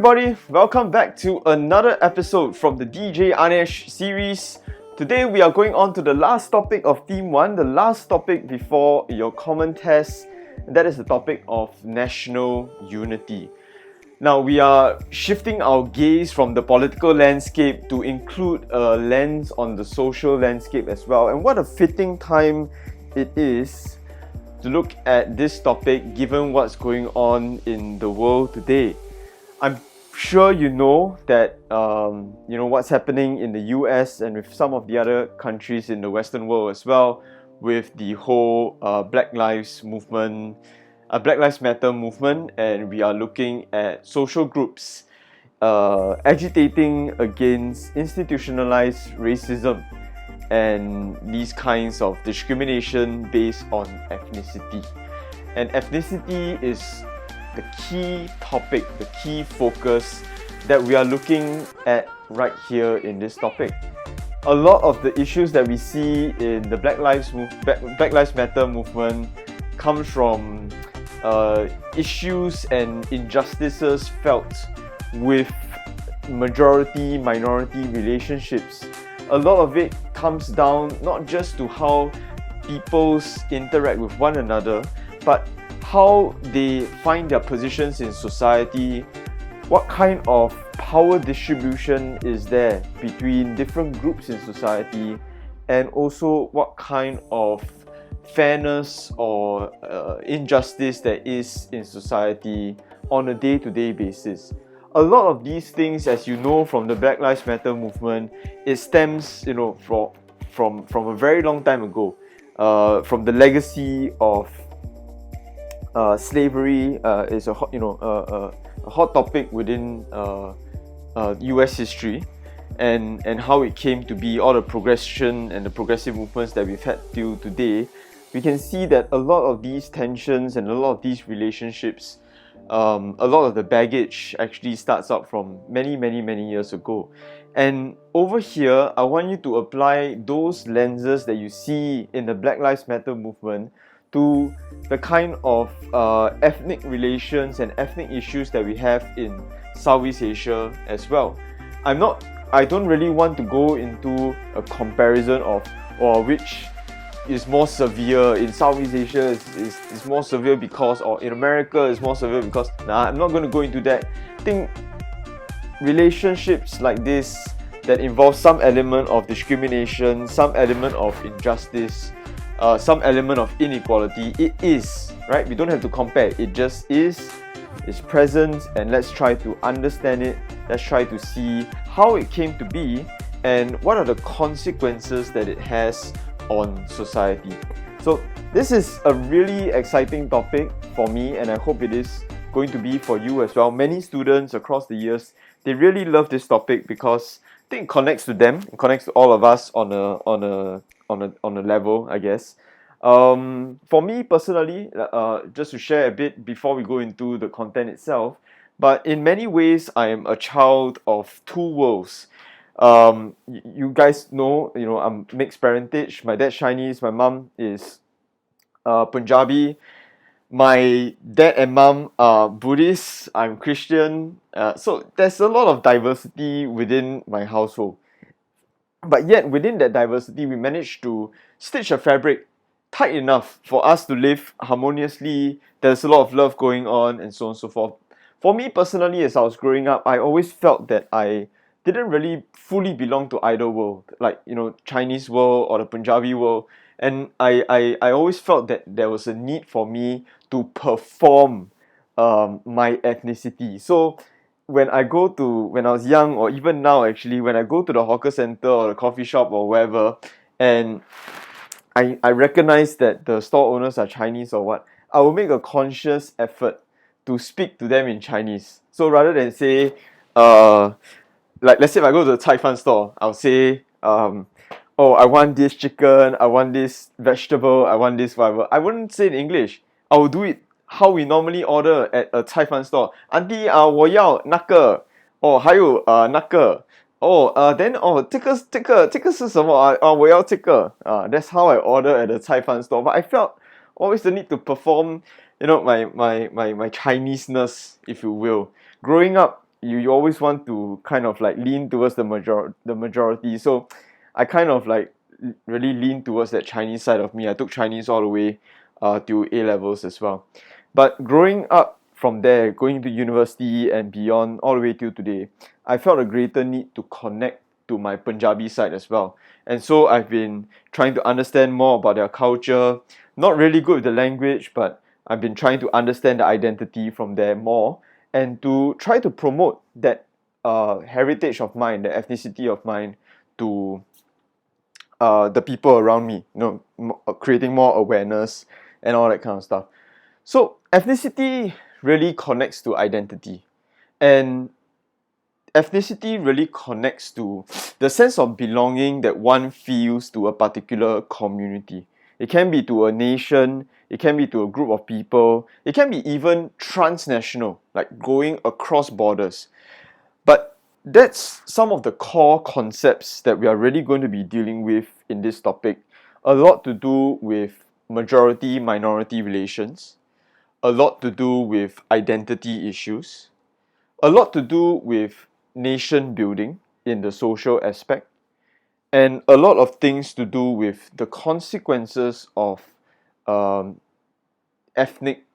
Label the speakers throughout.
Speaker 1: everybody, welcome back to another episode from the DJ Anesh series. Today we are going on to the last topic of Theme 1, the last topic before your common test, and that is the topic of national unity. Now we are shifting our gaze from the political landscape to include a lens on the social landscape as well, and what a fitting time it is to look at this topic given what's going on in the world today. I'm sure you know that what's happening in the US and with some of the other countries in the Western world as well, with the whole Black Lives Matter movement, and we are looking at social groups agitating against institutionalized racism and these kinds of discrimination based on ethnicity. And ethnicity is the key topic, the key focus that we are looking at right here in this topic. A lot of the issues that we see in the Black Lives Matter movement comes from issues and injustices felt with majority-minority relationships. A lot of it comes down not just to how peoples interact with one another, but how they find their positions in society, what kind of power distribution is there between different groups in society, and also what kind of fairness or injustice there is in society on a day-to-day basis. A lot of these things, as you know from the Black Lives Matter movement, it stems from a very long time ago, from the legacy of slavery. Is a hot topic within US history, and how it came to be, all the progression and the progressive movements that we've had till today. We can see that a lot of these tensions and a lot of these relationships, a lot of the baggage actually starts out from many years ago. And over here, I want you to apply those lenses that you see in the Black Lives Matter movement to the kind of ethnic relations and ethnic issues that we have in Southeast Asia as well. I don't really want to go into a comparison of which is more severe. In Southeast Asia is more severe because, or in America is more severe because. I'm not going to go into that. I think relationships like this that involve some element of discrimination, some element of injustice, some element of inequality, it is, right? We don't have to compare, it just is, it's present, and let's try to understand it. Let's try to see how it came to be and what are the consequences that it has on society. So this is a really exciting topic for me, and I hope it is going to be for you as well. Many students across the years, they really love this topic because I think it connects to them, it connects to all of us on a level, I guess. For me personally, just to share a bit before we go into the content itself, but in many ways I am a child of two worlds. You guys know, I'm mixed parentage. My dad's Chinese, my mom is Punjabi. My dad and mom are Buddhist, I'm Christian. So there's a lot of diversity within my household. But yet within that diversity, we managed to stitch a fabric tight enough for us to live harmoniously. There's a lot of love going on, and so on and so forth. For me personally, as I was growing up, I always felt that I didn't really fully belong to either world, like Chinese world or the Punjabi world. And I always felt that there was a need for me to perform my ethnicity. So when I was young, or even now actually, when I go to the hawker center or the coffee shop or wherever, and I recognize that the store owners are Chinese or what, I will make a conscious effort to speak to them in Chinese. So rather than say, like let's say if I go to the Cai Fan store, I'll say, I want this chicken, I want this vegetable, I want this whatever. I wouldn't say in English. I will do it how we normally order at a Cai Fan store. Auntie, 我要那个，还有那个。then 这个是什么啊？我要这个。That's how I order at the Cai Fan store. But I felt always the need to perform, my Chineseness, if you will. Growing up, you always want to kind of like lean towards the majority. So I kind of like really lean towards that Chinese side of me. I took Chinese all the way to A levels as well. But growing up from there, going to university and beyond, all the way till today, I felt a greater need to connect to my Punjabi side as well. And so I've been trying to understand more about their culture. Not really good with the language, but I've been trying to understand the identity from there more and to try to promote that heritage of mine, the ethnicity of mine to the people around me, creating more awareness and all that kind of stuff. So ethnicity really connects to identity, and ethnicity really connects to the sense of belonging that one feels to a particular community. It can be to a nation, it can be to a group of people, it can be even transnational, like going across borders. But that's some of the core concepts that we are really going to be dealing with in this topic. A lot to do with majority-minority relations, a lot to do with identity issues, a lot to do with nation building in the social aspect, and a lot of things to do with the consequences of um, ethnic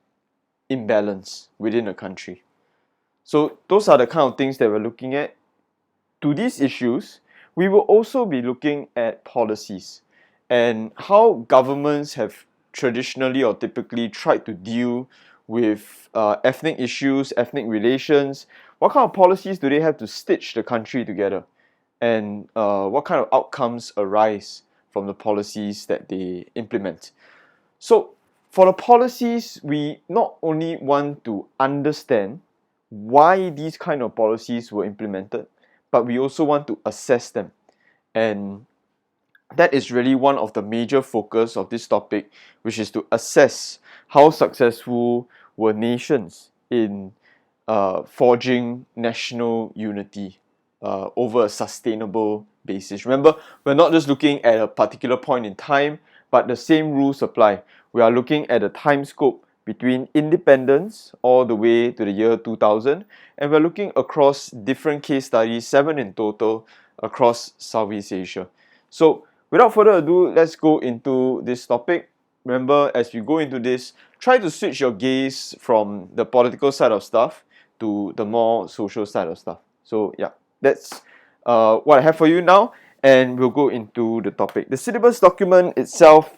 Speaker 1: imbalance within a country. So those are the kind of things that we're looking at. To these issues, we will also be looking at policies and how governments have traditionally or typically tried to deal with ethnic issues, ethnic relations. What kind of policies do they have to stitch the country together? And what kind of outcomes arise from the policies that they implement? So for the policies, we not only want to understand why these kind of policies were implemented, but we also want to assess them. And that is really one of the major focus of this topic, which is to assess how successful were nations in forging national unity over a sustainable basis. Remember, we're not just looking at a particular point in time, but the same rules apply. We are looking at a time scope between independence all the way to the year 2000, and we're looking across different case studies, 7 in total, across Southeast Asia. So without further ado, let's go into this topic. Remember, as we go into this, try to switch your gaze from the political side of stuff to the more social side of stuff. So yeah, that's what I have for you now, and we'll go into the topic. The syllabus document itself,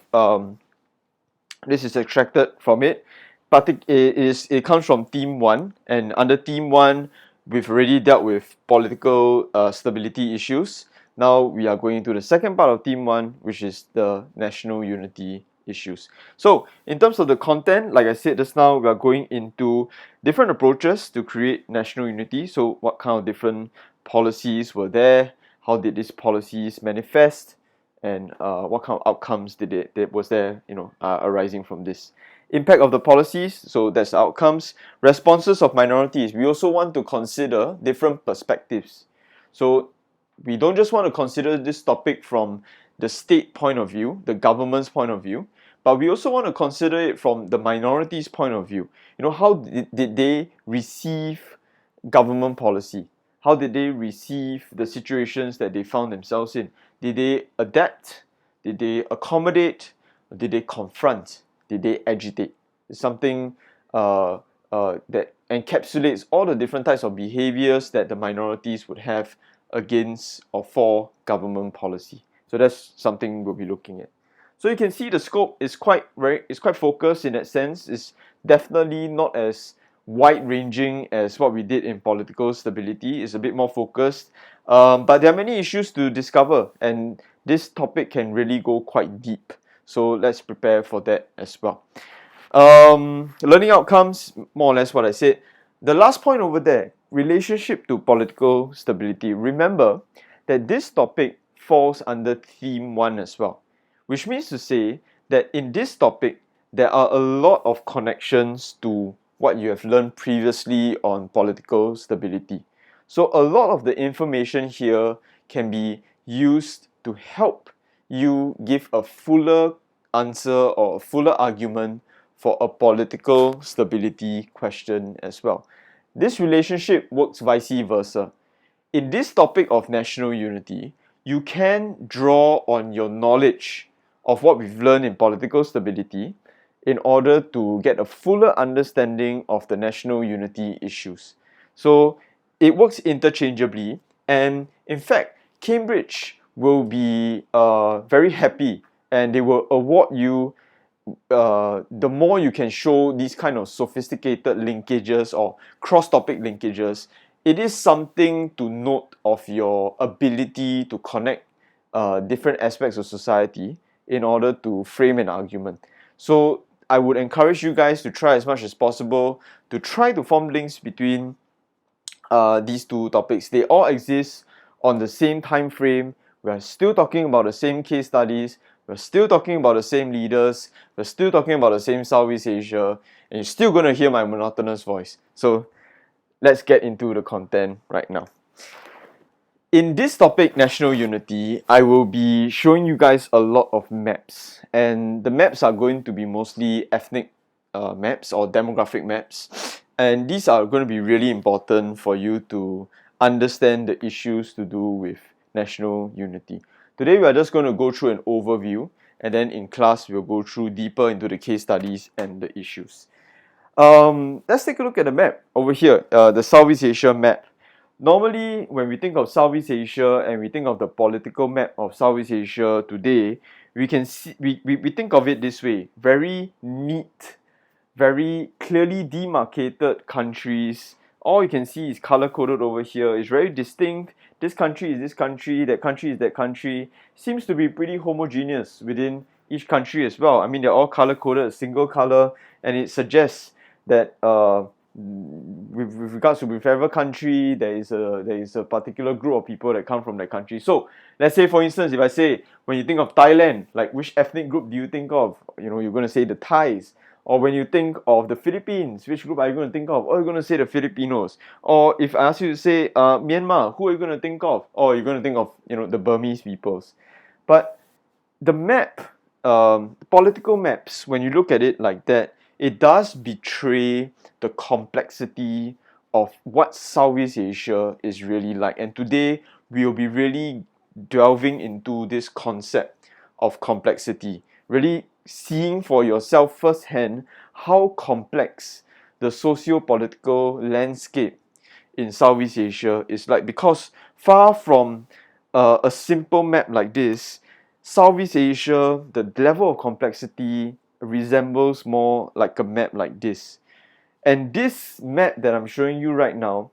Speaker 1: this is extracted from it, but it comes from Theme 1, and under Theme 1, we've already dealt with political stability issues. Now we are going to the second part of Theme 1, which is the national unity issues. So in terms of the content, like I said just now, we are going into different approaches to create national unity. So what kind of different policies were there? How did these policies manifest? And what kind of outcomes was there, arising from this? Impact of the policies, so that's the outcomes. Responses of minorities, we also want to consider different perspectives. So we don't just want to consider this topic from the state point of view, the government's point of view, but we also want to consider it from the minorities' point of view. How did they receive government policy? How did they receive the situations that they found themselves in? Did they adapt? Did they accommodate? Did they confront? Did they agitate? It's something that encapsulates all the different types of behaviors that the minorities would have against or for government policy. So that's something we'll be looking at. So you can see the scope is quite focused in that sense. It's definitely not as wide-ranging as what we did in political stability. It's a bit more focused, but there are many issues to discover, and this topic can really go quite deep. So let's prepare for that as well. Learning outcomes, more or less what I said. The last point over there, relationship to political stability. Remember that this topic falls under Theme 1 as well, which means to say that in this topic, there are a lot of connections to what you have learned previously on political stability. So a lot of the information here can be used to help you give a fuller answer or a fuller argument for a political stability question as well. this relationship works vice versa. In this topic of national unity, you can draw on your knowledge of what we've learned in political stability in order to get a fuller understanding of the national unity issues. So it works interchangeably, and in fact, Cambridge will be very happy, and they will award you the more you can show these kind of sophisticated linkages or cross-topic linkages. It is something to note of your ability to connect different aspects of society in order to frame an argument. So I would encourage you guys to try as much as possible to try to form links between these two topics. They all exist on the same time frame. We are still talking about the same case studies. We're still talking about the same leaders. We're still talking about the same Southeast Asia. And you're still going to hear my monotonous voice. So let's get into the content right now. In this topic, national unity, I will be showing you guys a lot of maps. And the maps are going to be mostly ethnic maps or demographic maps. And these are going to be really important for you to understand the issues to do with national unity. Today we are just going to go through an overview, and then in class we'll go through deeper into the case studies and the issues. Let's take a look at the map over here, the Southeast Asia map. Normally, when we think of Southeast Asia and we think of the political map of Southeast Asia today, we can see we think of it this way: very neat, very clearly demarcated countries. All you can see is color coded over here. It's very distinct. This country is this country, that country is that country. Seems to be pretty homogeneous within each country as well. I mean, they're all color coded, a single color, and it suggests that with regards to whichever country, there is a particular group of people that come from that country. So let's say, for instance, if I say, when you think of Thailand, like which ethnic group do you think of? You know, you're going to say the Thais. Or when you think of the Philippines, which group are you going to think of? Oh, you're going to say the Filipinos. Or if I ask you to say Myanmar, who are you going to think of? Or you're going to think of, you know, the Burmese peoples. But the map, political maps, when you look at it like that, it does betray the complexity of what Southeast Asia is really like. And today we will be really delving into this concept of complexity, really seeing for yourself firsthand how complex the socio-political landscape in Southeast Asia is like. Because far from a simple map like this, Southeast Asia, the level of complexity resembles more like a map like this. And this map that I'm showing you right now,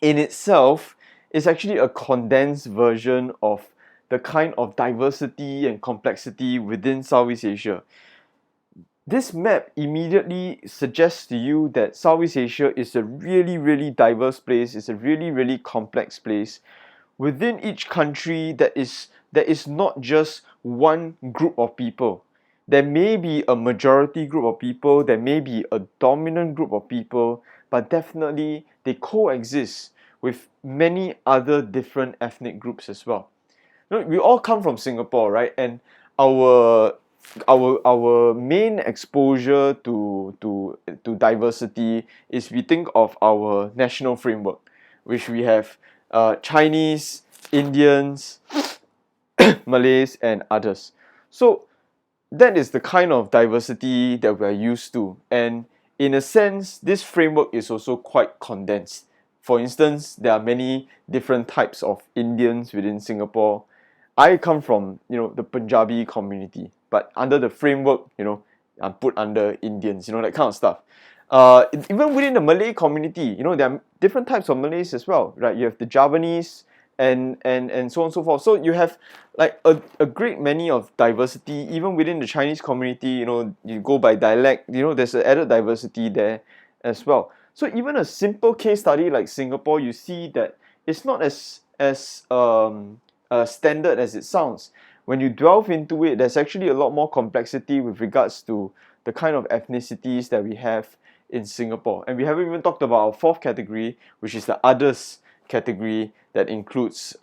Speaker 1: in itself, is actually a condensed version of the kind of diversity and complexity within Southeast Asia. This map immediately suggests to you that Southeast Asia is a really, really diverse place. It's a really, really complex place. Within each country, there is not just one group of people. There may be a majority group of people, there may be a dominant group of people, but definitely they coexist with many other different ethnic groups as well. You know, we all come from Singapore, right? And our main exposure to diversity is we think of our national framework, which we have Chinese, Indians, Malays, and others. So that is the kind of diversity that we're used to. And in a sense, this framework is also quite condensed. For instance, there are many different types of Indians within Singapore. I come from, you know, the Punjabi community, but under the framework, you know, I'm put under Indians, you know, that kind of stuff. Even within the Malay community, you know, there are different types of Malays as well, right? You have the Javanese and so on and so forth. So you have like a great many of diversity. Even within the Chinese community, you know, you go by dialect, you know, there's an added diversity there as well. So even a simple case study like Singapore, you see that it's not as standard as it sounds. When you delve into it, there's actually a lot more complexity with regards to the kind of ethnicities that we have in Singapore. And we haven't even talked about our fourth category, which is the others category that includes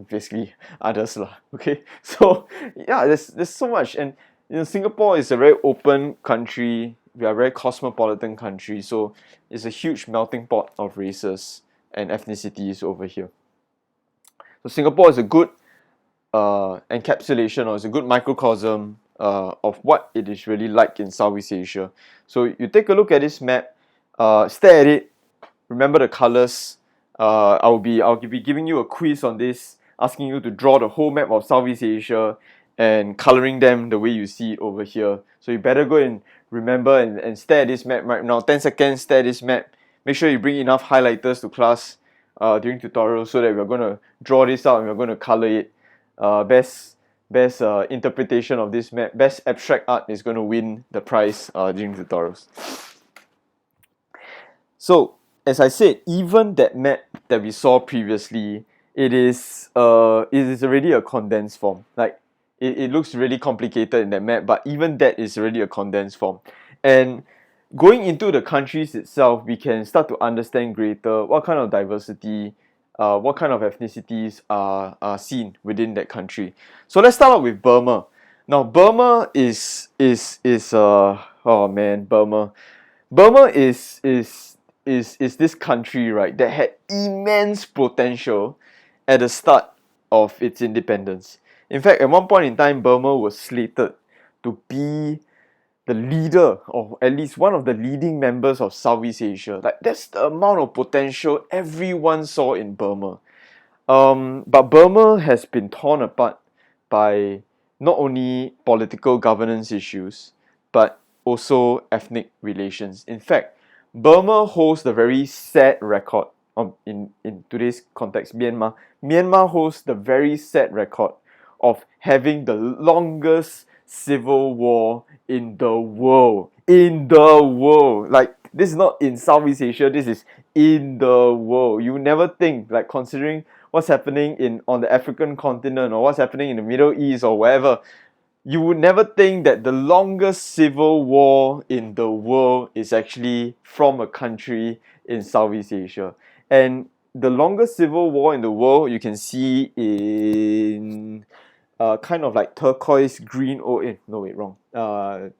Speaker 1: basically others lah. Okay, so yeah, there's so much. And you know, Singapore is a very open country. we are a very cosmopolitan country, so it's a huge melting pot of races and ethnicities over here. So Singapore is a good encapsulation, or it's a good microcosm of what it is really like in Southeast Asia. So you take a look at this map, stare at it, remember the colors. I'll be giving you a quiz on this, asking you to draw the whole map of Southeast Asia and coloring them the way you see it over here. So you better go and remember and stare at this map right now. 10 seconds, stare at this map. Make sure you bring enough highlighters to class during tutorials so that we're going to draw this out and we're going to color it. Best interpretation of this map, best abstract art is going to win the prize during tutorials. So as I said, even that map that we saw previously, it is already a condensed form. Like it looks really complicated in that map, but even that is already a condensed form. And going into the countries itself, we can start to understand greater what kind of diversity, what kind of ethnicities are seen within that country. So let's start out with Burma. Now Burma is oh man, Burma is this country, right, that had immense potential at the start of its independence. In fact, at one point in time, Burma was slated to be the leader, or at least one of the leading members of Southeast Asia. Like, that's the amount of potential everyone saw in Burma. But Burma has been torn apart by not only political governance issues, but also ethnic relations. In fact, Burma holds the very sad record in today's context, Myanmar holds the very sad record of having the longest civil war in the world. Like, this is not in Southeast Asia, this is in the world. You never think, like, considering what's happening on the African continent, or what's happening in the Middle East, or wherever, you would never think that the longest civil war in the world is actually from a country in Southeast Asia. And the longest civil war in the world you can see in kind of like turquoise green. Oh, no, wait, wrong. Karen.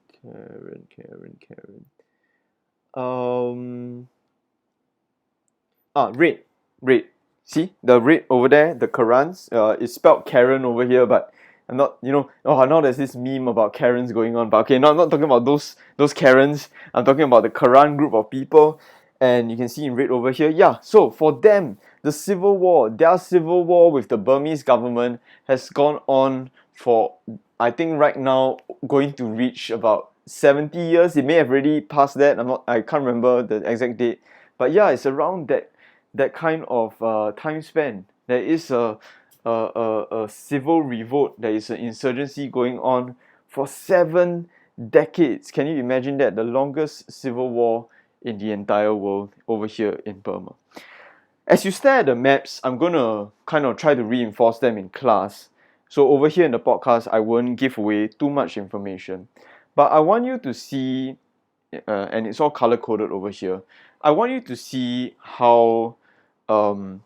Speaker 1: Red. See the red over there, the Karans. It's spelled Karen over here, but I'm not, now there's this meme about Karens going on. But okay, no, I'm not talking about those Karens. I'm talking about the Karan group of people. And you can see in red over here. Yeah, so for them, their civil war with the Burmese government has gone on for, I think right now, going to reach about 70 years. It may have already passed that. I can't remember the exact date. But yeah, it's around that kind of time span. There is a civil revolt, there is an insurgency going on for 7 decades. Can you imagine that? The longest civil war in the entire world over here in Burma. As you stare at the maps, I'm going to kind of try to reinforce them in class. So over here in the podcast, I won't give away too much information. But I want you to see, and it's all color-coded over here, I want you to see how the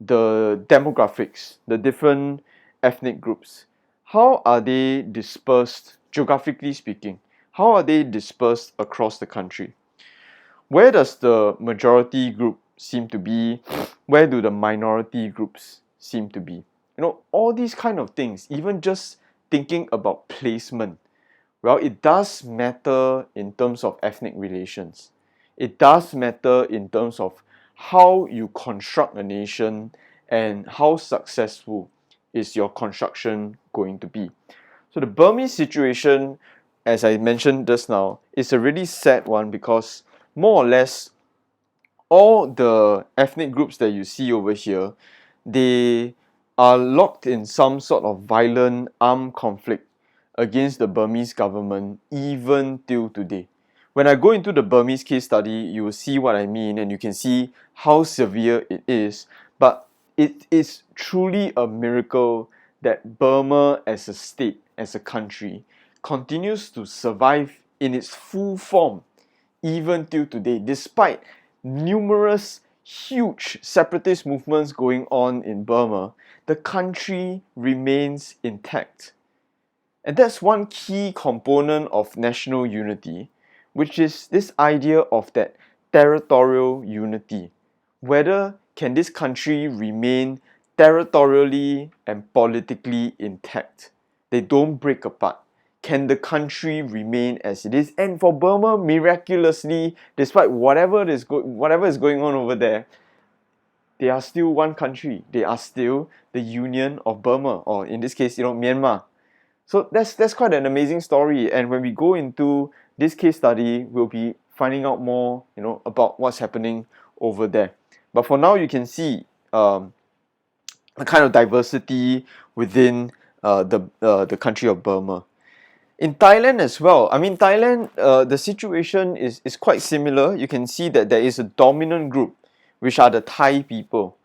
Speaker 1: demographics, the different ethnic groups, how are they dispersed, geographically speaking? How are they dispersed across the country? Where does the majority group seem to be? Where do the minority groups seem to be? All these kind of things, even just thinking about placement, well, it does matter in terms of ethnic relations. It does matter in terms of how you construct a nation and how successful is your construction going to be. So the Burmese situation, as I mentioned just now, is a really sad one because more or less all the ethnic groups that you see over here, they are locked in some sort of violent armed conflict against the Burmese government even till today. When I go into the Burmese case study, you will see what I mean and you can see how severe it is. But it is truly a miracle that Burma as a state, as a country, continues to survive in its full form even till today, despite numerous huge separatist movements going on in Burma. The country remains intact. And that's one key component of national unity. which is this idea of that territorial unity. Whether can this country remain territorially and politically intact? They don't break apart. Can the country remain as it is? And for Burma, miraculously, despite whatever is going on over there, they are still one country. They are still the Union of Burma, or in this case, Myanmar. So that's quite an amazing story. And when we go into this case study, we'll be finding out more, about what's happening over there. But for now, you can see a kind of diversity within the country of Burma. In Thailand as well, I mean, Thailand, the situation is quite similar. You can see that there is a dominant group, which are the Thai people.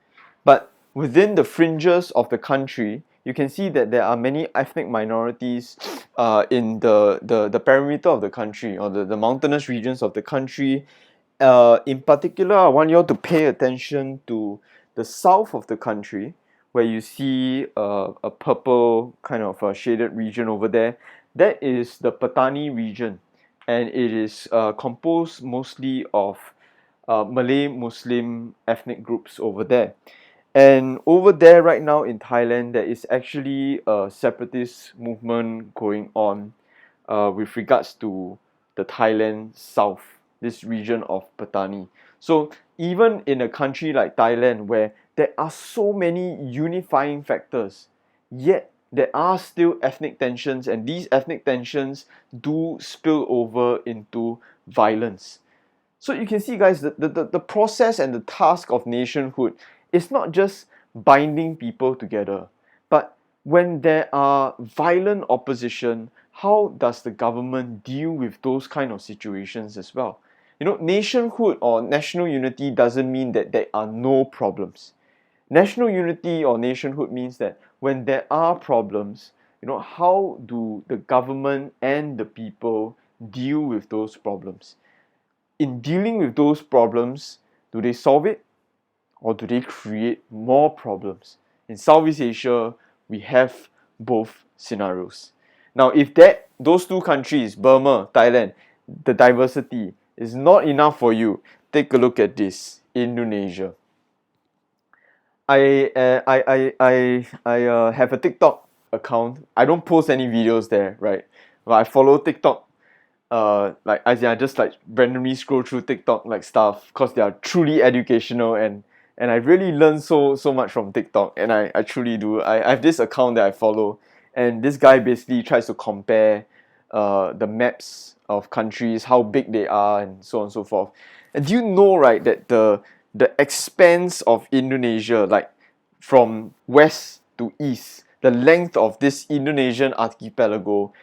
Speaker 1: But within the fringes of the country, you can see that there are many ethnic minorities in the perimeter of the country, or the mountainous regions of the country. In particular, I want you all to pay attention to the south of the country, where you see a purple kind of shaded region over there. That is the Patani region, and it is composed mostly of Malay Muslim ethnic groups over there. And over there right now in Thailand, there is actually a separatist movement going on with regards to the Thailand South, this region of Patani. So even in a country like Thailand, where there are so many unifying factors, yet there are still ethnic tensions, and these ethnic tensions do spill over into violence. So you can see, guys, the process and the task of nationhood is not just binding people together, but when there are violent opposition, how does the government deal with those kind of situations as well? Nationhood or national unity doesn't mean that there are no problems. National unity or nationhood means that when there are problems, how do the government and the people deal with those problems? In dealing with those problems, do they solve it, or do they create more problems? In Southeast Asia, we have both scenarios. Now, if those two countries, Burma, Thailand, the diversity is not enough for you, take a look at this, Indonesia. I have a TikTok account. I don't post any videos there, right? But I follow TikTok. I just like randomly scroll through TikTok like stuff, because they are truly educational, and I really learn so much from TikTok, and I truly do. I have this account that I follow, and this guy basically tries to compare the maps of countries, how big they are, and so on and so forth. And do you know, right, that the expanse of Indonesia, like from west to east, the length of this Indonesian archipelago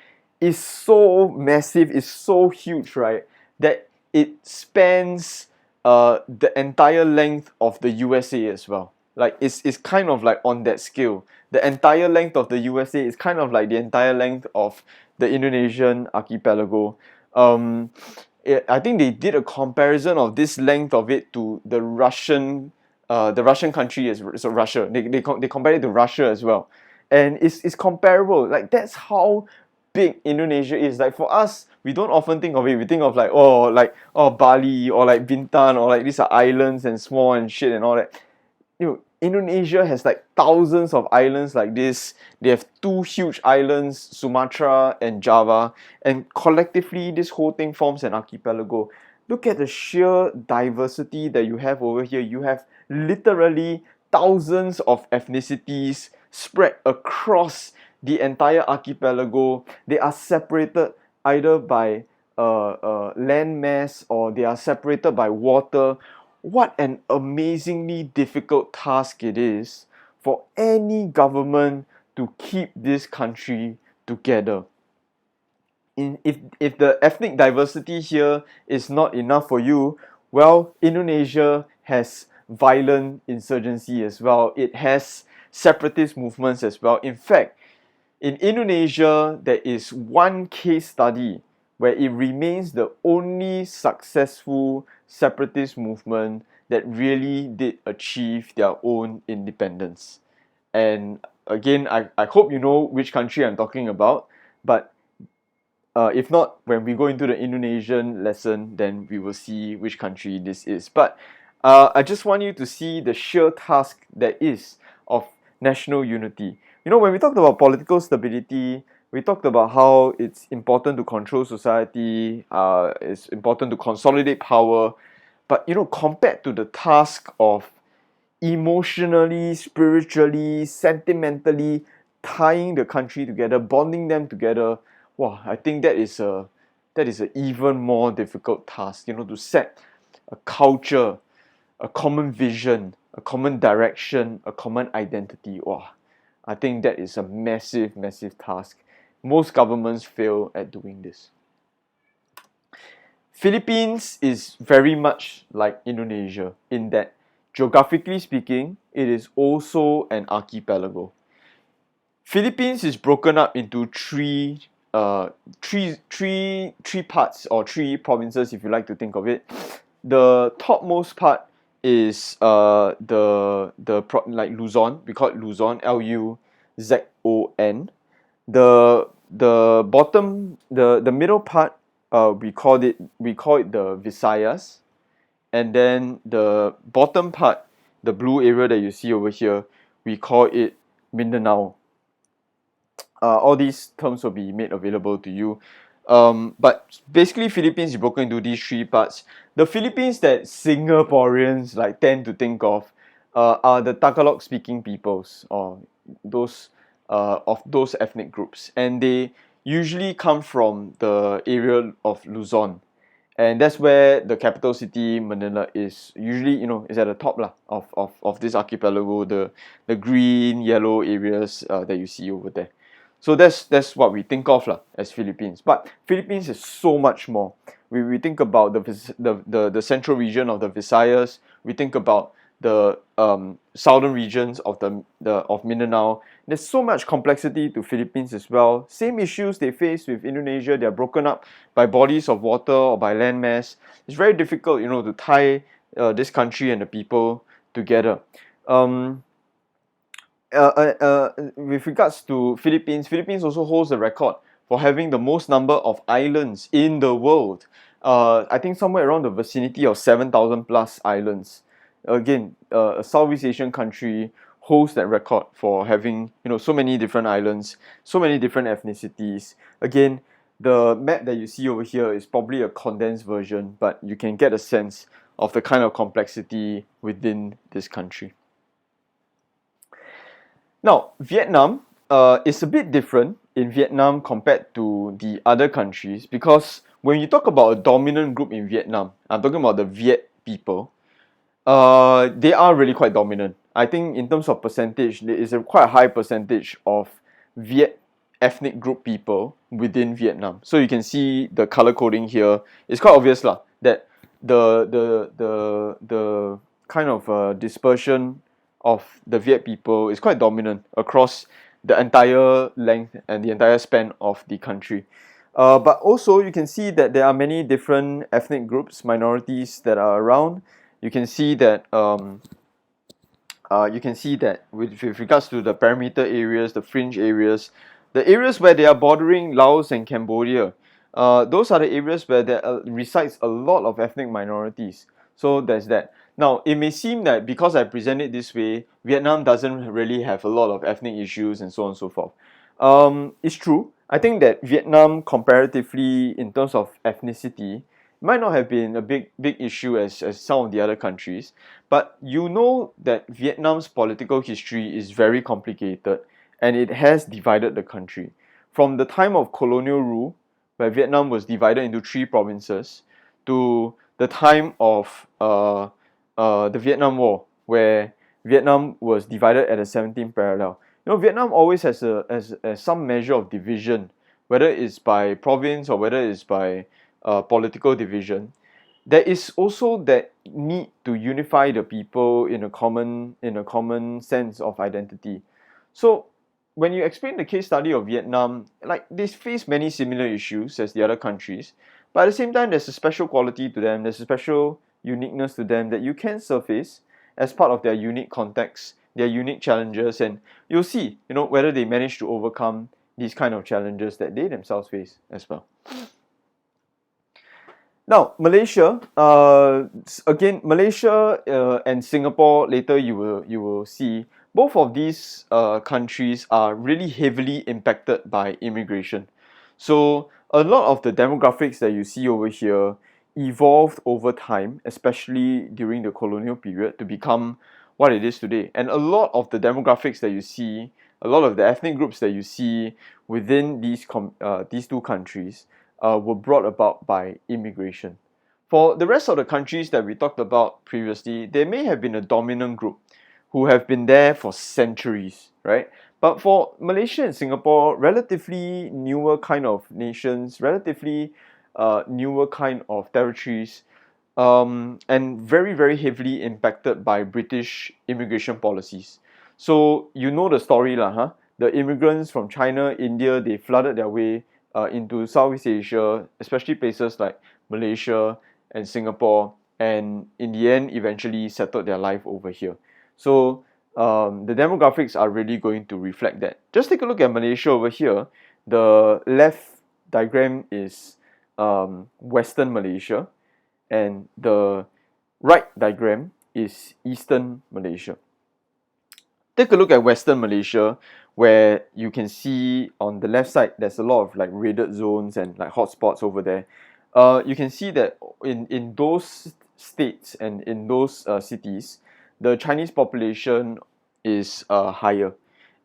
Speaker 1: is so massive, is so huge, right, that it spans the entire length of the USA as well. Like it's kind of like on that scale. The entire length of the USA is kind of like the entire length of the Indonesian archipelago. I think they did a comparison of this length of it to the Russian country, as so Russia. They compared it to Russia as well, and it's comparable. Like that's how big Indonesia is. Like for us, we don't often think of it. We think of Bali, or like Bintan, or like these are islands and small and shit and all that. Indonesia has like thousands of islands like this. They have two huge islands, Sumatra and Java, and collectively this whole thing forms an archipelago. Look at the sheer diversity that you have over here. You have literally thousands of ethnicities spread across the entire archipelago. They are separated either by land mass, or they are separated by water. What an amazingly difficult task it is for any government to keep this country together. If the ethnic diversity here is not enough for you, well, Indonesia has violent insurgency as well. It has separatist movements as well. In fact, in Indonesia, there is one case study where it remains the only successful separatist movement that really did achieve their own independence. And again, I hope you know which country I'm talking about, but If not, when we go into the Indonesian lesson, then we will see which country this is. But I just want you to see the sheer task that is of national unity. When we talked about political stability, we talked about how it's important to control society, it's important to consolidate power. But compared to the task of emotionally, spiritually, sentimentally tying the country together, bonding them together, wow, I think that is a even more difficult task, to set a culture, a common vision, a common direction, a common identity. Wow, I think that is a massive, massive task. Most governments fail at doing this. Philippines is very much like Indonesia in that, geographically speaking, it is also an archipelago. Philippines is broken up into three parts, or three provinces, if you like to think of it. The topmost part is like Luzon. We call it Luzon, Luzon. The bottom, the middle part, we call it the Visayas, and then the bottom part, the blue area that you see over here, we call it Mindanao. All these terms will be made available to you. But basically, Philippines is broken into these three parts. The Philippines that Singaporeans tend to think of are the Tagalog-speaking peoples, or those of those ethnic groups, and they usually come from the area of Luzon, and that's where the capital city Manila is. Usually, is at the top of this archipelago, the green, yellow areas that you see over there. So that's what we think of as Philippines. But Philippines is so much more. We think about the central region of the Visayas. We think about the southern regions of of Mindanao. There's so much complexity to Philippines as well. Same issues they face with Indonesia. They're broken up by bodies of water or by landmass. It's very difficult, to tie this country and the people together. With regards to Philippines also holds the record for having the most number of islands in the world. I think somewhere around the vicinity of 7,000 plus islands. Again, a Southeast Asian country holds that record for having so many different islands, so many different ethnicities. Again, the map that you see over here is probably a condensed version, but you can get a sense of the kind of complexity within this country. Now, Vietnam is a bit different in Vietnam compared to the other countries, because when you talk about a dominant group in Vietnam, I'm talking about the Viet people, they are really quite dominant. I think in terms of percentage, there is quite a high percentage of Viet ethnic group people within Vietnam. So you can see the color coding here. It's quite obvious that the kind of dispersion of the Viet people is quite dominant across the entire length and the entire span of the country. But also you can see that there are many different ethnic groups, minorities that are around. You can see that with regards to the perimeter areas, the fringe areas, the areas where they are bordering Laos and Cambodia, those are the areas where there resides a lot of ethnic minorities. So there's that. Now, it may seem that because I present it this way, Vietnam doesn't really have a lot of ethnic issues and so on and so forth. It's true. I think that Vietnam, comparatively in terms of ethnicity, might not have been a big issue as some of the other countries, but that Vietnam's political history is very complicated, and it has divided the country. From the time of colonial rule, where Vietnam was divided into three provinces, to the time of the Vietnam War, where Vietnam was divided at the 17th parallel. Vietnam always has some measure of division, whether it's by province or whether it's by political division. There is also that need to unify the people in a common sense of identity. So when you explain the case study of Vietnam, they face many similar issues as the other countries, but at the same time, there's a special quality to them, there's a special uniqueness to them that you can surface as part of their unique context, their unique challenges, and you'll see, whether they manage to overcome these kind of challenges that they themselves face as well. Now, Malaysia, again, Malaysia and Singapore, later you will see, both of these countries are really heavily impacted by immigration. So a lot of the demographics that you see over here evolved over time, especially during the colonial period, to become what it is today. And a lot of the demographics that you see, a lot of the ethnic groups that you see within these two countries were brought about by immigration. For the rest of the countries that we talked about previously, there may have been a dominant group who have been there for centuries, right? But for Malaysia and Singapore, relatively newer kind of nations, relatively newer kind of territories, and very, very heavily impacted by British immigration policies. So you know the story lah, huh? The immigrants from China, India, they flooded their way into Southeast Asia, especially places like Malaysia and Singapore, and in the end, eventually settled their life over here. So the demographics are really going to reflect that. Just take a look at Malaysia over here. The left diagram is Western Malaysia, and the right diagram is Eastern Malaysia. Take a look at Western Malaysia, where you can see on the left side there's a lot of like raided zones and like hotspots over there. You can see that in those states and in those cities, the Chinese population is higher,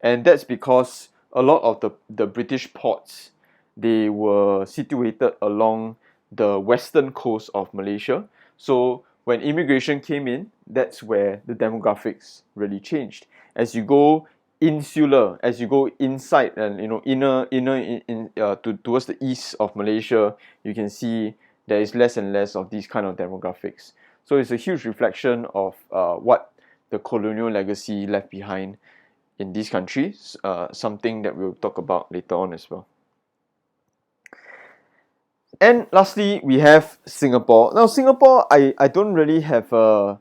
Speaker 1: and that's because a lot of the British ports, they were situated along the western coast of Malaysia. So when immigration came in, that's where the demographics really changed. As you go insular, as you go inside and inner towards the east of Malaysia, you can see there is less and less of these kind of demographics. So it's a huge reflection of what the colonial legacy left behind in these countries, something that we'll talk about later on as well. And lastly, we have Singapore. Now, Singapore, I don't really have a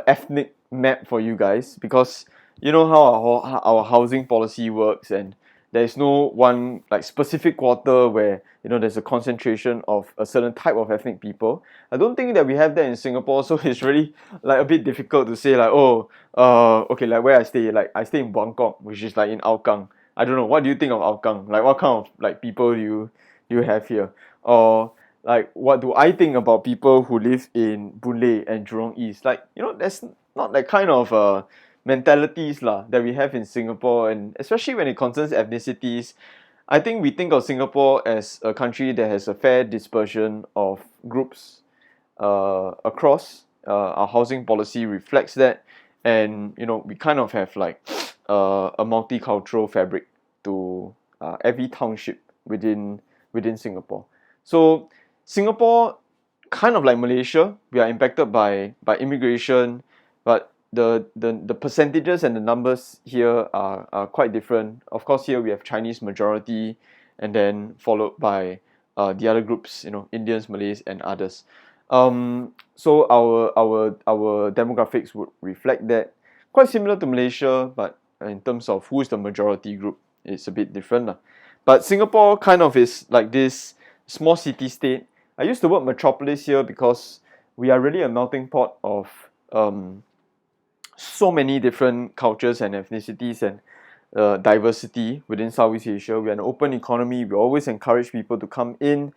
Speaker 1: ethnic map for you guys, because you know how our housing policy works, and there is no one like specific quarter where there's a concentration of a certain type of ethnic people. I don't think that we have that in Singapore, so it's really like a bit difficult to say like, okay, like where I stay, like I stay in Buangkok, which is like in Hougang. I don't know, what do you think of Hougang? Like what kind of like people do you have here? Or like what do I think about people who live in Boon Lay and Jurong East? Like there's not that kind of mentalities lah that we have in Singapore, and especially when it concerns ethnicities. I think we think of Singapore as a country that has a fair dispersion of groups across. Our housing policy reflects that, and we kind of have like a multicultural fabric to every township within Singapore. So Singapore, kind of like Malaysia, we are impacted by immigration, but the percentages and the numbers here are quite different. Of course, here we have Chinese majority, and then followed by the other groups, Indians, Malays, and others. So our demographics would reflect that. Quite similar to Malaysia, but in terms of who is the majority group, it's a bit different lah. But Singapore kind of is like this small city state. I use the word metropolis here because we are really a melting pot of so many different cultures and ethnicities and diversity within Southeast Asia. We are an open economy. We always encourage people to come in,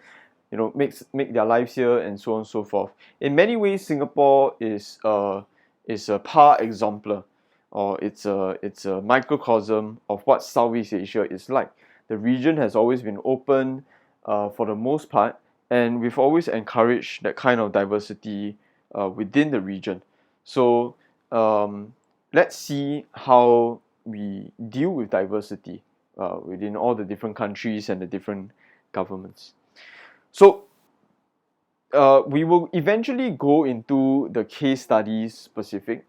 Speaker 1: make their lives here, and so on and so forth. In many ways, Singapore is a par exemplar, or it's a microcosm of what Southeast Asia is like. The region has always been open for the most part, and we've always encouraged that kind of diversity within the region. So let's see how we deal with diversity within all the different countries and the different governments. So we will eventually go into the case studies specific,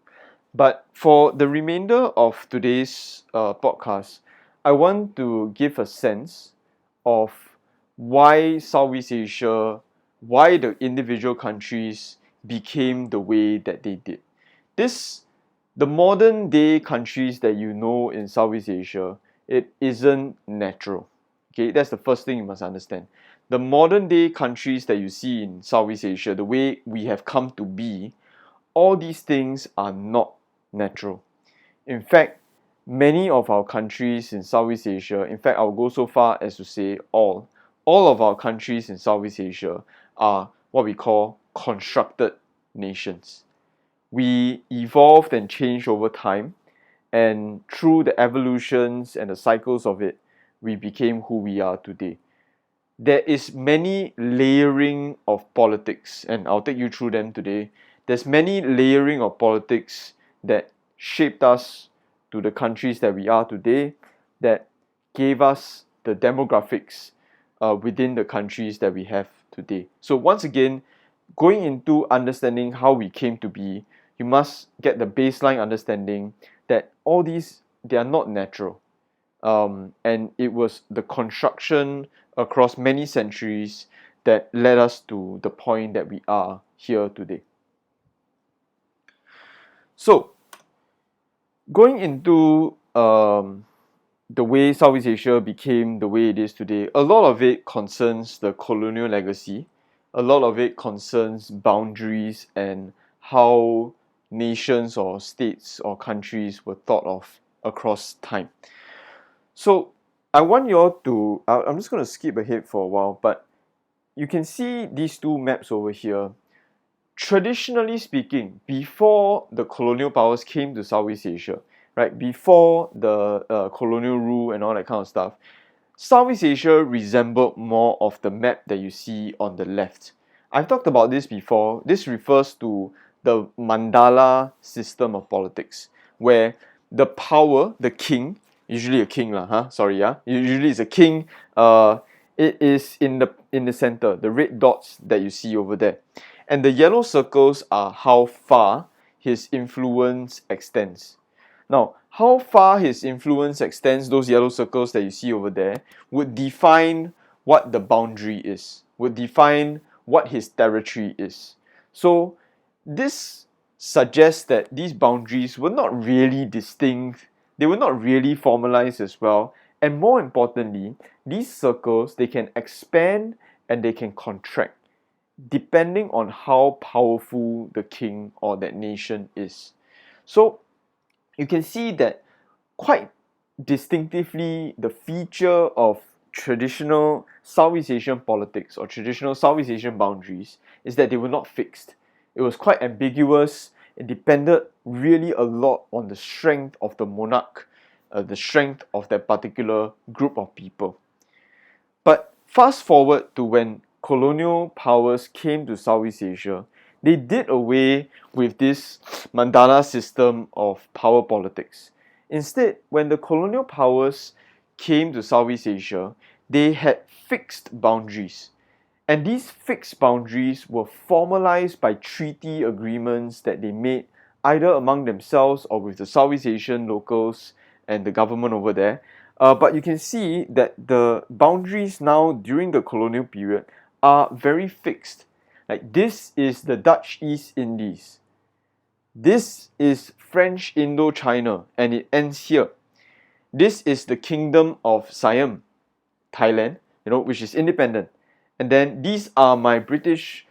Speaker 1: but for the remainder of today's podcast, I want to give a sense of why Southeast Asia, why the individual countries became the way that they did. The modern day countries that in Southeast Asia, it isn't natural. Okay, that's the first thing you must understand. The modern day countries that you see in Southeast Asia, the way we have come to be, all these things are not natural. In fact, many of our countries in Southeast Asia, in fact, I'll go so far as to say all of our countries in Southeast Asia are what we call constructed nations. We evolved and changed over time, and through the evolutions and the cycles of it, we became who we are today. There is many layering of politics, and I'll take you through them today. There's many layering of politics that shaped us to the countries that we are today, that gave us the demographics within the countries that we have today. So once again, going into understanding how we came to be, you must get the baseline understanding that all these, they are not natural. And it was the construction across many centuries that led us to the point that we are here today. So, going into the way Southeast Asia became the way it is today, a lot of it concerns the colonial legacy, a lot of it concerns boundaries and how nations or states or countries were thought of across time. So I want you all to, I'm just going to skip ahead for a while, but you can see these two maps over here. Traditionally speaking, before the colonial powers came to Southeast Asia, right, before the colonial rule and all that kind of stuff, Southeast Asia resembled more of the map that you see on the left. I've talked about this before. This refers to the mandala system of politics, where the power, the king, usually a king usually it's a king, it is in the center, the red dots that you see over there. And the yellow circles are how far his influence extends. Now, how far his influence extends, those yellow circles that you see over there, would define what the boundary is, would define what his territory is. So this suggests that these boundaries were not really distinct, they were not really formalized as well, and more importantly, these circles, they can expand and they can contract depending on how powerful the king or that nation is. So you can see that quite distinctively the feature of traditional Southeast Asian politics or traditional Southeast Asian boundaries is that they were not fixed. It was quite ambiguous. It depended really a lot on the strength of the monarch, the strength of that particular group of people. But fast forward to when colonial powers came to Southeast Asia, they did away with this mandala system of power politics. Instead, when the colonial powers came to Southeast Asia, they had fixed boundaries. And these fixed boundaries were formalized by treaty agreements that they made either among themselves or with the Southeast Asian locals and the government over there. But you can see that the boundaries now during the colonial period are very fixed. Like this is the Dutch East Indies. This is French Indochina and it ends here. This is the Kingdom of Siam, Thailand, which is independent. And then these are my British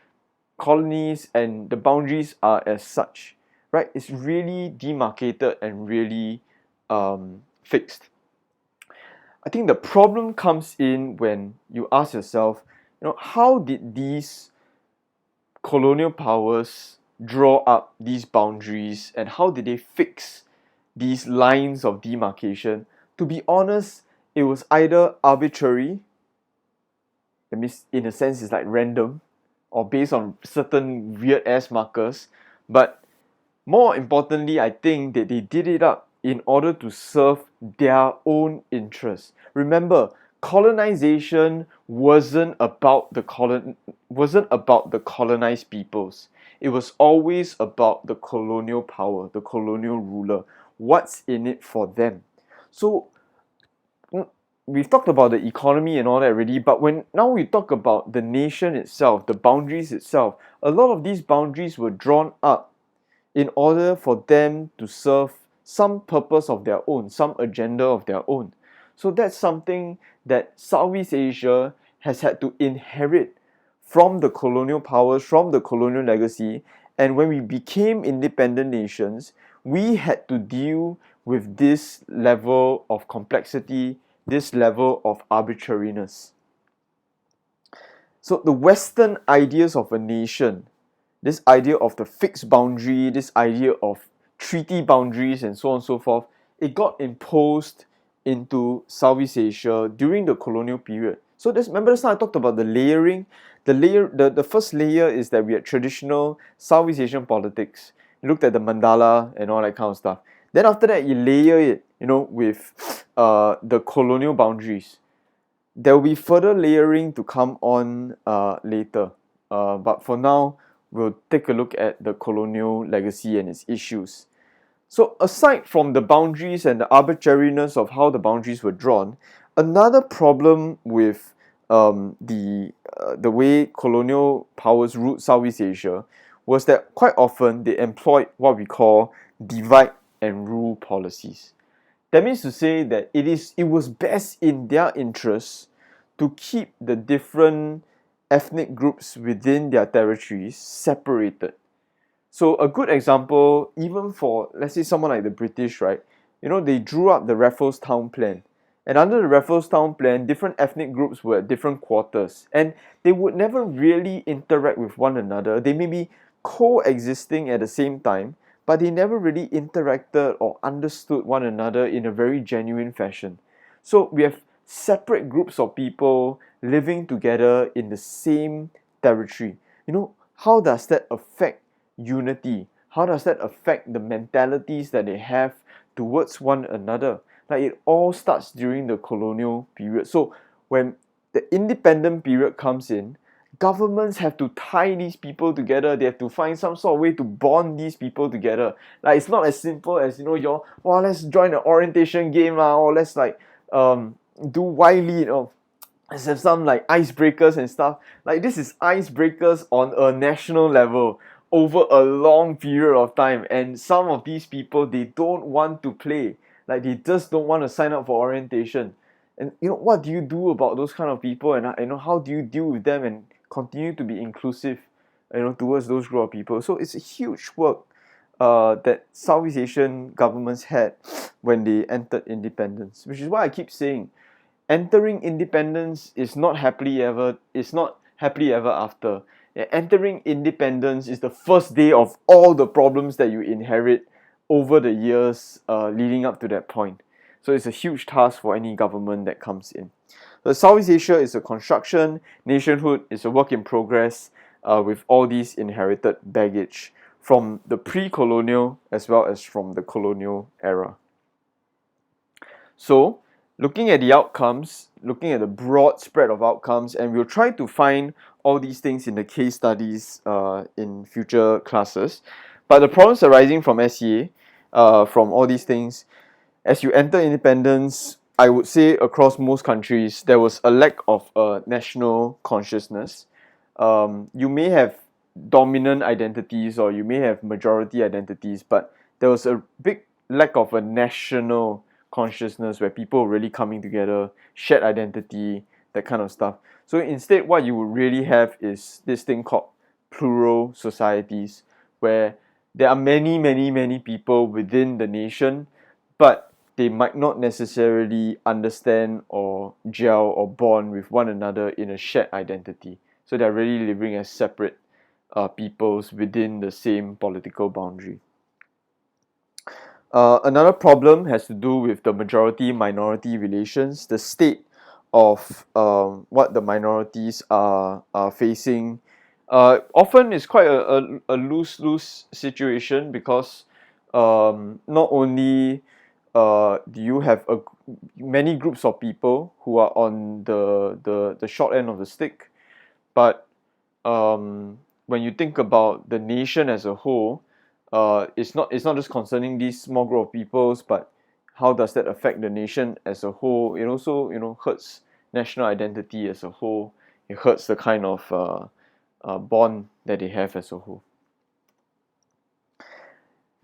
Speaker 1: colonies and the boundaries are as such, right? It's really demarcated and really fixed. I think the problem comes in when you ask yourself, how did these colonial powers draw up these boundaries and how did they fix these lines of demarcation? To be honest, it was either arbitrary, that means in a sense it's like random, or based on certain weird ass markers, but more importantly, I think that they did it up in order to serve their own interests. Remember, colonization wasn't about the colonized peoples. It was always about the colonial power, the colonial ruler. What's in it for them? So we've talked about the economy and all that already, but when now we talk about the nation itself, the boundaries itself, a lot of these boundaries were drawn up in order for them to serve some purpose of their own, some agenda of their own. So that's something that Southeast Asia has had to inherit from the colonial powers, from the colonial legacy. And when we became independent nations, we had to deal with this level of complexity, this level of arbitrariness. So the Western ideas of a nation, this idea of the fixed boundary, this idea of treaty boundaries and so on and so forth, it got imposed into Southeast Asia during the colonial period. So remember this time I talked about the layering. The first layer is that we had traditional Southeast Asian politics. You looked at the mandala and all that kind of stuff. Then after that, you layer it, with the colonial boundaries. There will be further layering to come on later. But for now, we'll take a look at the colonial legacy and its issues. So aside from the boundaries and the arbitrariness of how the boundaries were drawn, another problem with the way colonial powers ruled Southeast Asia was that quite often they employed what we call divide and rule policies. That means to say that it was best in their interests to keep the different ethnic groups within their territories separated. So a good example, even for, let's say, someone like the British, right? They drew up the Raffles Town Plan. And under the Raffles Town Plan, different ethnic groups were at different quarters. And they would never really interact with one another. They may be coexisting at the same time, but they never really interacted or understood one another in a very genuine fashion. So we have separate groups of people living together in the same territory. How does that affect unity? How does that affect the mentalities that they have towards one another? Like, it all starts during the colonial period. So when the independent period comes in, governments have to tie these people together. They have to find some sort of way to bond these people together. Like, it's not as simple as let's join an orientation game or let's do Wiley, let's have some like icebreakers and stuff. Like, this is icebreakers on a national level over a long period of time, and some of these people, they don't want to play. Like, they just don't want to sign up for orientation. And what do you do about those kind of people, and how do you deal with them and continue to be inclusive towards those group of people? So it's a huge work that Southeast Asian governments had when they entered independence, which is why I keep saying entering independence is not happily ever after. Entering independence is the first day of all the problems that you inherit over the years leading up to that point. So it's a huge task for any government that comes in. So Southeast Asia is a construction, nationhood is a work in progress with all these inherited baggage from the pre-colonial as well as from the colonial era. So looking at the outcomes, looking at the broad spread of outcomes, and we'll try to find all these things in the case studies in future classes. But the problems arising from SEA, from all these things, as you enter independence, I would say across most countries, there was a lack of national consciousness. You may have dominant identities or you may have majority identities, but there was a big lack of a national consciousness where people were really coming together, shared identity, that kind of stuff. So instead, what you would really have is this thing called plural societies, where there are many people within the nation, but they might not necessarily understand or gel or bond with one another in a shared identity. So they're really living as separate peoples within the same political boundary. Another problem has to do with the majority-minority relations. The state of what the minorities are facing often is quite a lose-lose situation, because not only do you have many groups of people who are on the short end of the stick, but when you think about the nation as a whole, it's not just concerning these small group of peoples, but how does that affect the nation as a whole? It also hurts national identity as a whole. It hurts the kind of bond that they have as a whole.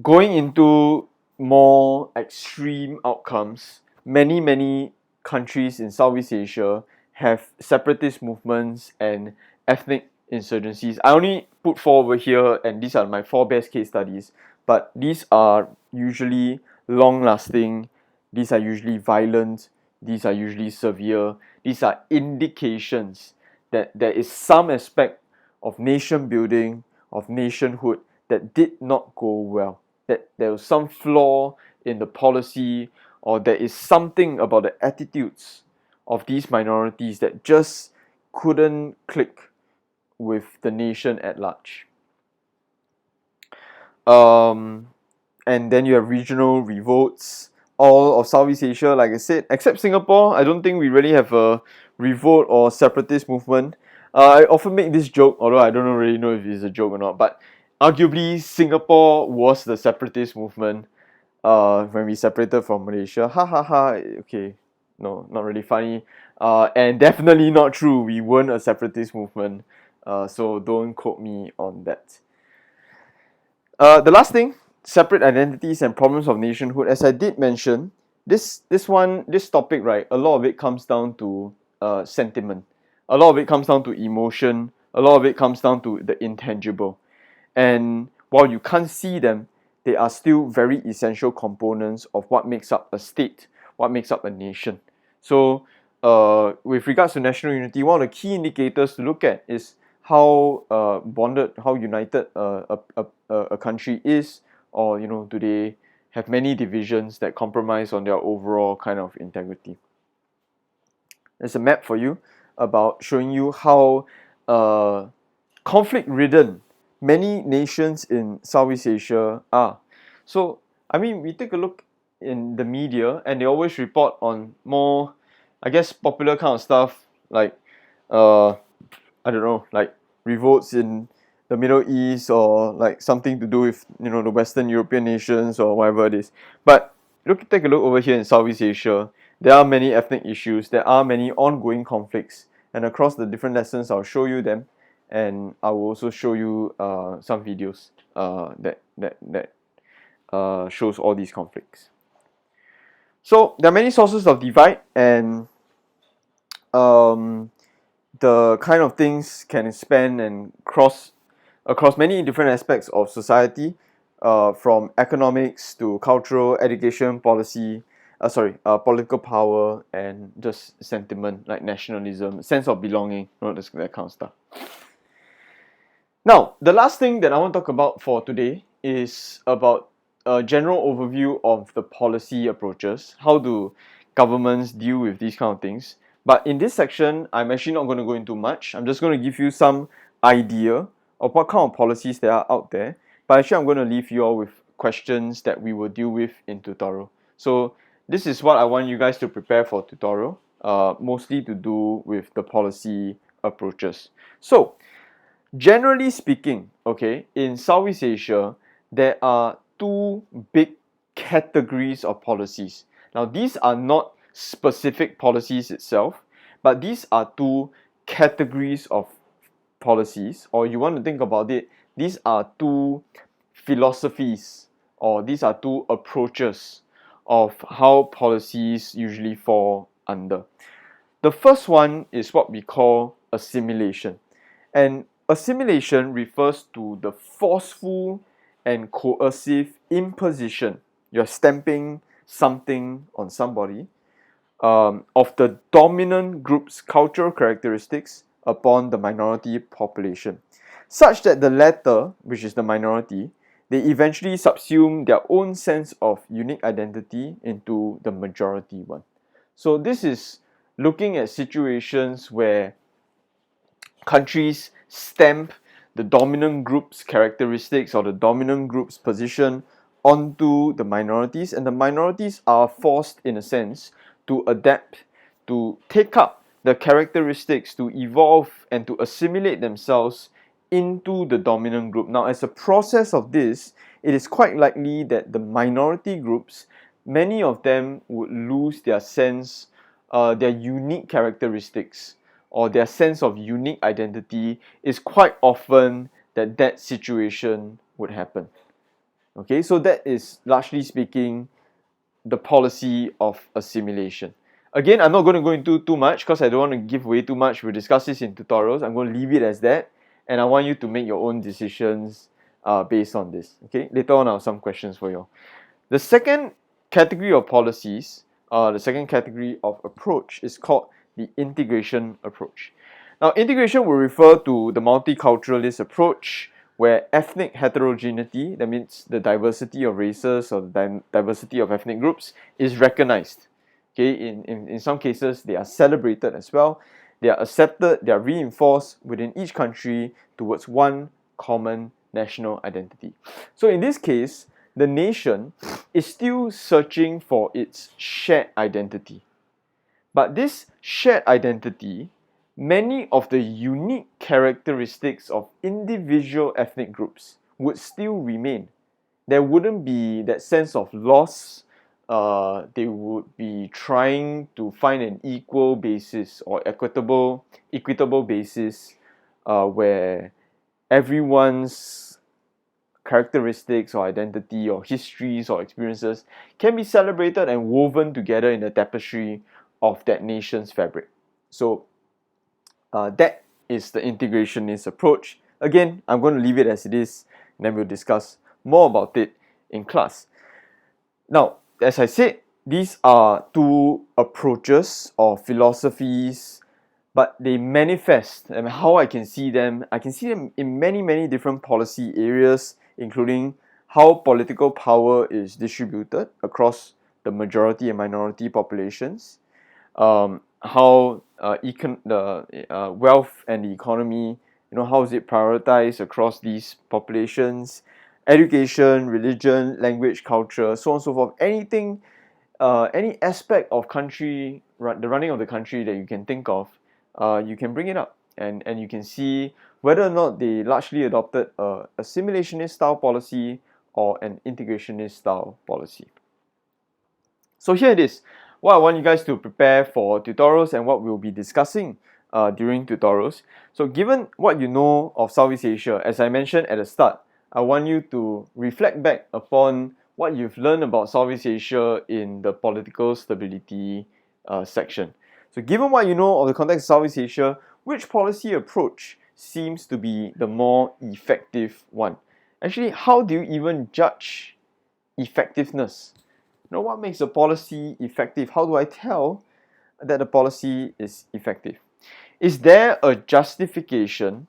Speaker 1: Going into more extreme outcomes, many countries in Southeast Asia have separatist movements and ethnic insurgencies. I only put 4 over here, and these are my 4 best case studies, but these are usually long-lasting, these are usually violent, these are usually severe, these are indications that there is some aspect of nation building, of nationhood that did not go well, that there was some flaw in the policy, or there is something about the attitudes of these minorities that just couldn't click with the nation at large. And then you have regional revolts, all of Southeast Asia, like I said, except Singapore. I don't think we really have a revolt or separatist movement. I often make this joke, although I don't really know if it's a joke or not, but arguably Singapore was the separatist movement when we separated from Malaysia. Ha ha ha. Okay, no, not really funny. And definitely not true. We weren't a separatist movement. So don't quote me on that. The last thing, separate identities and problems of nationhood. As I did mention, this topic, right? A lot of it comes down to sentiment. A lot of it comes down to emotion. A lot of it comes down to the intangible. And while you can't see them, they are still very essential components of what makes up a state, what makes up a nation. So, with regards to national unity, one of the key indicators to look at is how bonded, how united a country is, or do they have many divisions that compromise on their overall kind of integrity. There's a map for you about showing you how conflict-ridden many nations in Southeast Asia are. So, I mean, we take a look in the media, and they always report on more, I guess, popular kind of stuff, like I don't know, like revolts in the Middle East, or like something to do with the Western European nations or whatever it is. But take a look over here in Southeast Asia. There are many ethnic issues. There are many ongoing conflicts, and across the different lessons, I'll show you them, and I will also show you some videos that shows all these conflicts. So there are many sources of divide, and the kind of things can span and cross across many different aspects of society, from economics to cultural, education, policy, political power, and just sentiment like nationalism, sense of belonging, that kind of stuff. Now, the last thing that I want to talk about for today is about a general overview of the policy approaches. How do governments deal with these kind of things? But in this section, I'm actually not going to go into much. I'm just going to give you some idea of what kind of policies there are out there. But actually, I'm going to leave you all with questions that we will deal with in tutorial. So this is what I want you guys to prepare for tutorial, mostly to do with the policy approaches. So, generally speaking, okay, in Southeast Asia, there are 2 big categories of policies. Now, these are not specific policies itself, but these are 2 categories of policies, or you want to think about it, these are 2 philosophies, or these are 2 approaches of how policies usually fall under. The first one is what we call assimilation, and assimilation refers to the forceful and coercive imposition, you're stamping something on somebody, of the dominant group's cultural characteristics upon the minority population, such that the latter, which is the minority, they eventually subsume their own sense of unique identity into the majority one. So this is looking at situations where countries stamp the dominant group's characteristics or the dominant group's position onto the minorities, and the minorities are forced, in a sense, to adapt, to take up the characteristics, to evolve, and to assimilate themselves into the dominant group. Now, as a process of this, it is quite likely that the minority groups, many of them would lose their sense, their unique characteristics, or their sense of unique identity. Is quite often that situation would happen. Okay, so that is largely speaking the policy of assimilation. Again, I'm not going to go into too much because I don't want to give away too much. We'll discuss this in tutorials. I'm going to leave it as that, and I want you to make your own decisions based on this. Okay, later on I have some questions for you. The second category of policies, the second category of approach is called the integration approach. Now, integration will refer to the multiculturalist approach where ethnic heterogeneity, that means the diversity of races or the diversity of ethnic groups, is recognized. Okay, in some cases, they are celebrated as well. They are accepted, they are reinforced within each country towards one common national identity. So in this case, the nation is still searching for its shared identity. But this shared identity, many of the unique characteristics of individual ethnic groups would still remain. There wouldn't be that sense of loss. They would be trying to find an equal basis or equitable basis where everyone's characteristics or identity or histories or experiences can be celebrated and woven together in the tapestry of that nation's fabric. So that is the integrationist approach. Again, I'm going to leave it as it is, and then we'll discuss more about it in class. Now, as I said, these are two approaches or philosophies, but they manifest, and how I can see them in many different policy areas, including how political power is distributed across the majority and minority populations, how the wealth and the economy, how is it prioritized across these populations, education, religion, language, culture, so on and so forth. Anything, any aspect of the running of the country that you can think of, you can bring it up, and you can see whether or not they largely adopted a assimilationist style policy or an integrationist style policy. So here it is, what I want you guys to prepare for tutorials and what we'll be discussing during tutorials. So given what you know of Southeast Asia, as I mentioned at the start, I want you to reflect back upon what you've learned about Southeast Asia in the political stability section. So given what you know of the context of Southeast Asia, which policy approach seems to be the more effective one? Actually, how do you even judge effectiveness? What makes a policy effective? How do I tell that a policy is effective? Is there a justification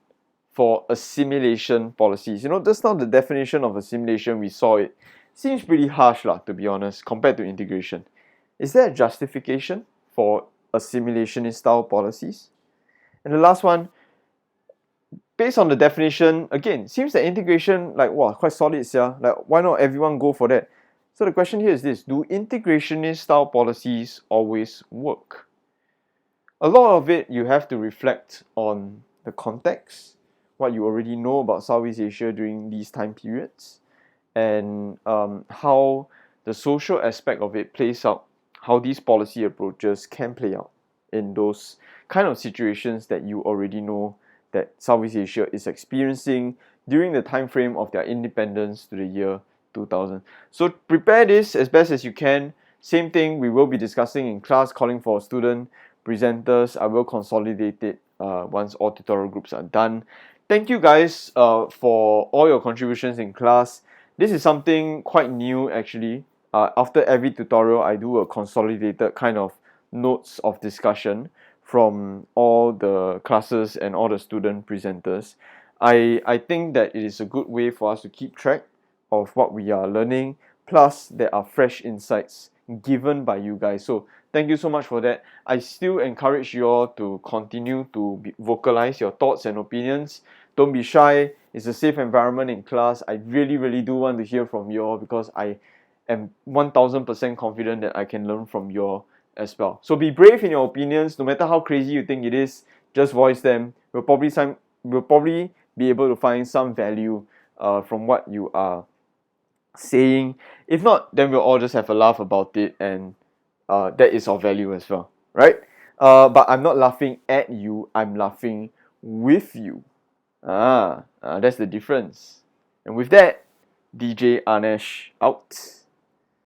Speaker 1: for assimilation policies? Just now the definition of assimilation, we saw it. Seems pretty harsh, to be honest, compared to integration. Is there a justification for assimilationist style policies? And the last one, based on the definition, again, seems that integration, quite solid, why not everyone go for that? So the question here is this: do integrationist style policies always work? A lot of it you have to reflect on the context, what you already know about Southeast Asia during these time periods, and how the social aspect of it plays out, how these policy approaches can play out in those kind of situations that you already know that Southeast Asia is experiencing during the time frame of their independence to the year 2000. So prepare this as best as you can. Same thing we will be discussing in class, calling for student presenters. I will consolidate it once all tutorial groups are done. Thank you guys for all your contributions in class. This is something quite new actually. After every tutorial, I do a consolidated kind of notes of discussion from all the classes and all the student presenters. I think that it is a good way for us to keep track of what we are learning, plus there are fresh insights given by you guys. So thank you so much for that. I still encourage you all to continue to vocalize your thoughts and opinions. Don't be shy. It's a safe environment in class. I really do want to hear from you all because I am 1000% confident that I can learn from you all as well. So be brave in your opinions. No matter how crazy you think it is, just voice them. We'll probably be able to find some value from what you are saying. If not, then we'll all just have a laugh about it, and that is of value as well, right? But I'm not laughing at you, I'm laughing with you. That's the difference. And with that, DJ Anesh out.